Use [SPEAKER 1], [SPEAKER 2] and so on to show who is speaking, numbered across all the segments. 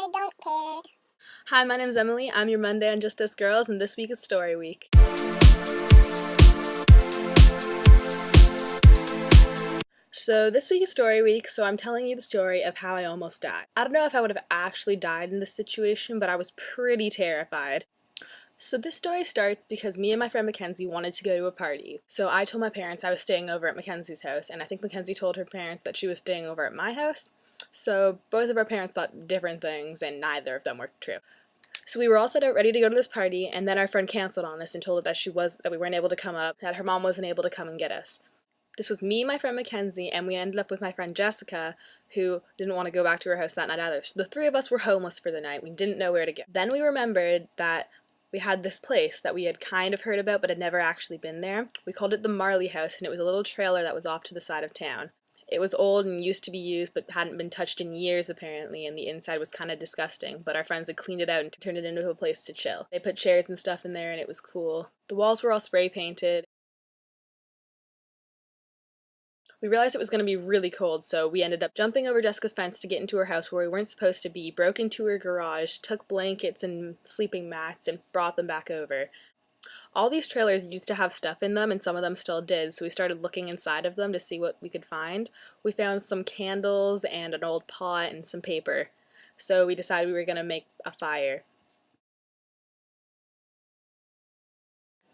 [SPEAKER 1] I don't care.
[SPEAKER 2] Hi, my name is Emily. I'm your Monday on Just Us Girls, and this week is Story Week. So this week is Story Week, so I'm telling you the story of how I almost died. I don't know if I would have actually died in this situation, but I was pretty terrified. So this story starts because me and my friend Mackenzie wanted to go to a party. So I told my parents I was staying over at Mackenzie's house, and I think Mackenzie told her parents that she was staying over at my house. So both of our parents thought different things, and neither of them were true. So we were all set out ready to go to this party, and then our friend canceled on us and told us that we weren't able to come up, that her mom wasn't able to come and get us. This was me, my friend Mackenzie, and we ended up with my friend Jessica, who didn't want to go back to her house that night either. So the three of us were homeless for the night. We didn't know where to go. Then we remembered that we had this place that we had kind of heard about but had never actually been there. We called it the Marley House, and it was a little trailer that was off to the side of town. It was old and used to be used but hadn't been touched in years apparently, and the inside was kind of disgusting, but our friends had cleaned it out and turned it into a place to chill. They put chairs and stuff in there and it was cool. The walls were all spray painted. We realized it was going to be really cold, so we ended up jumping over Jessica's fence to get into her house where we weren't supposed to be, broke into her garage, took blankets and sleeping mats, and brought them back over. All these trailers used to have stuff in them, and some of them still did, so we started looking inside of them to see what we could find. We found some candles and an old pot and some paper, so we decided we were going to make a fire.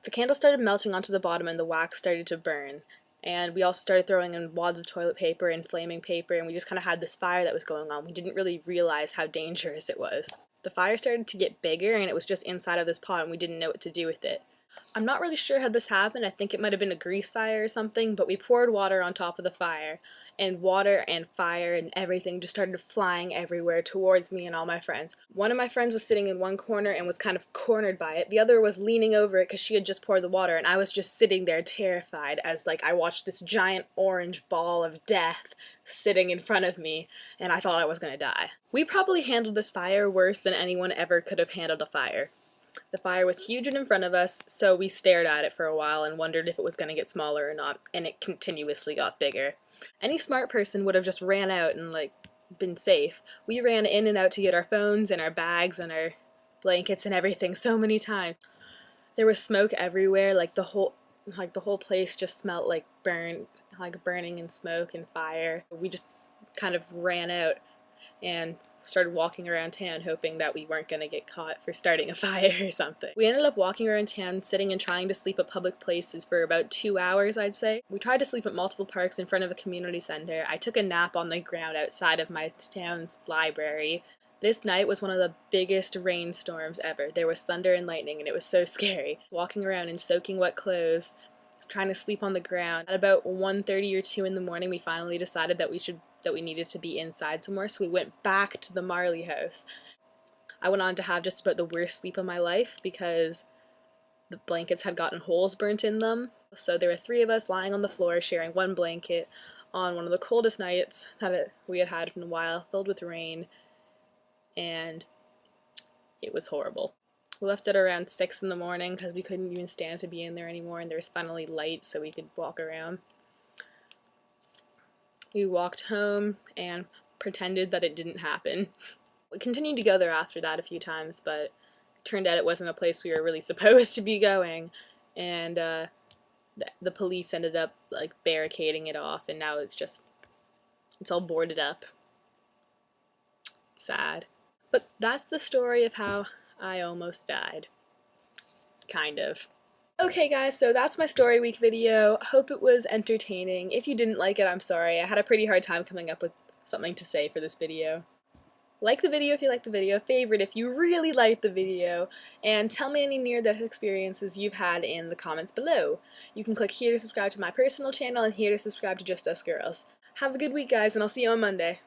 [SPEAKER 2] The candles started melting onto the bottom and the wax started to burn. And we also started throwing in wads of toilet paper and flaming paper, and we just kind of had this fire that was going on. We didn't really realize how dangerous it was. The fire started to get bigger, and it was just inside of this pot, and we didn't know what to do with it. I'm not really sure how this happened. I think it might have been a grease fire or something, but we poured water on top of the fire, and water and fire and everything just started flying everywhere towards me and all my friends. One of my friends was sitting in one corner and was kind of cornered by it. The other was leaning over it because she had just poured the water, and I was just sitting there terrified as I watched this giant orange ball of death sitting in front of me, and I thought I was going to die. We probably handled this fire worse than anyone ever could have handled a fire. The fire was huge and in front of us, so we stared at it for a while and wondered if it was going to get smaller or not, and it continuously got bigger. Any smart person would have just ran out and, been safe. We ran in and out to get our phones and our bags and our blankets and everything so many times. There was smoke everywhere, the whole place just smelled like burning and smoke and fire. We just kind of ran out and started walking around town hoping that we weren't going to get caught for starting a fire or something. We ended up walking around town, sitting and trying to sleep at public places for about 2 hours, I'd say. We tried to sleep at multiple parks in front of a community center. I took a nap on the ground outside of my town's library. This night was one of the biggest rainstorms ever. There was thunder and lightning, and it was so scary. Walking around in soaking wet clothes, trying to sleep on the ground. At about 1:30 or 2 in the morning, we finally decided that we needed to be inside somewhere, so we went back to the Marley house. I went on to have just about the worst sleep of my life because the blankets had gotten holes burnt in them. So there were 3 of us lying on the floor sharing one blanket on one of the coldest nights that we had had in a while, filled with rain, and it was horrible. We left at around 6 in the morning because we couldn't even stand to be in there anymore, and there was finally light so we could walk around. We walked home and pretended that it didn't happen. We continued to go there after that a few times, but it turned out it wasn't a place we were really supposed to be going, and the police ended up barricading it off, and now it's all boarded up. Sad. But that's the story of how I almost died. Kind of. Okay guys, so that's my Story Week video. Hope it was entertaining. If you didn't like it, I'm sorry. I had a pretty hard time coming up with something to say for this video. Like the video if you liked the video, favorite if you really liked the video, and tell me any near-death experiences you've had in the comments below. You can click here to subscribe to my personal channel and here to subscribe to Just Us Girls. Have a good week guys, and I'll see you on Monday.